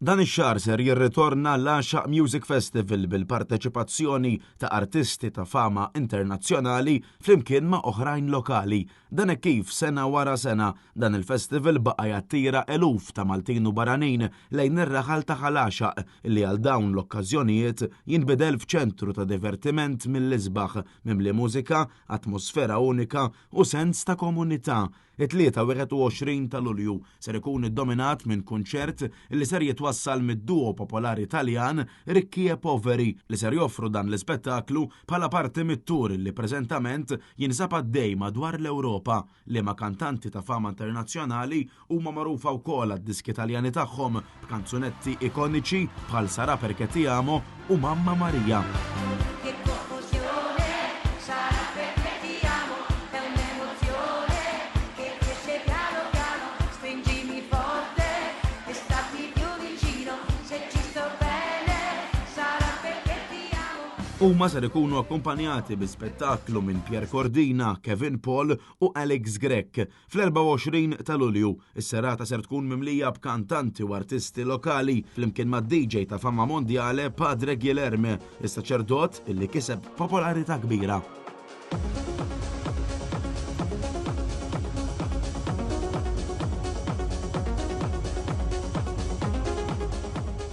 Dan ix-xahar ser jirritorna l-Għaxaq Music Festival bil-parteċipazzjoni ta' artisti ta' fama internazzjonali flimkien ma' oħrajn lokali. Dan kif sena wara sena dan il-festival baqa' jattira eluf ta' Maltin u barranin lejn ir-raħal ta' Għaxaq li għal dawn l-okkażjonijiet jinbidel f'ċentru ta' divertiment mill-isbaħ mimli mużika, atmosfera unika u sens ta' komunità. It-23 ta' Lulju ser ikun iddominat minn kunċert li ser jitwassal mid-duo popolari Taljan Ricchi e Poveri li ser joffru dan l-ispettaklu bħala parti mit-tur li preżentament jinsab għaddej madwar l-Ewropa li ma' kantanti ta' fama internazzjonali huma magħrufa wkoll għad-diski Taljani tagħhom b'kanzunetti ikoniċi bħal Sarà perché ti amo u Mamma Maria. Huma ser ikunu akkumpanjati bi spettaklu minn Pier Cordina, Kevin Paul u Alex Grek. Fl-24 ta' Lulju, is-serata ser tkun mimlija b'kantanti u artisti lokali flimkien mad-DJ ta' fama mondjale Padre Guilherme, is-saċerdot illi kiseb popolarità kbira.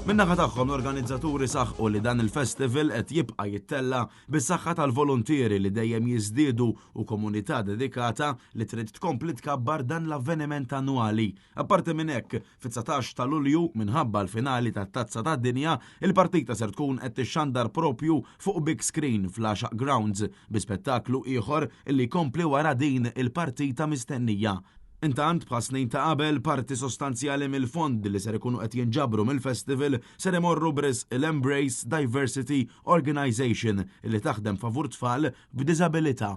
Min-naħa tagħhom l-organizzaturi saħħu li dan il-festival qed jibqa' jittella bis-saħħa tal-volontieri li dejjem jiżdiedu u komunità dedikata li trid tkompli tkabbar dan l-avveniment annwali. Apparti minn hekk, fit-19 ta' Lulju minħabba l-finali tat-Tazza tad-Dinja, il-partita ser tkun qed tixxandar propju fuq big screen fl-Għaxaq Grounds bi spettaklu ieħor li jkompli wara din il-partita mistennija. Intant bħal snin ta' qabel parti sostanzjali mill-fondi li ser ikunu qed jinġabru mill-festival ser imorru bris l-Embrace Diversity Organization li taħdem favur tfal b'diżabilità.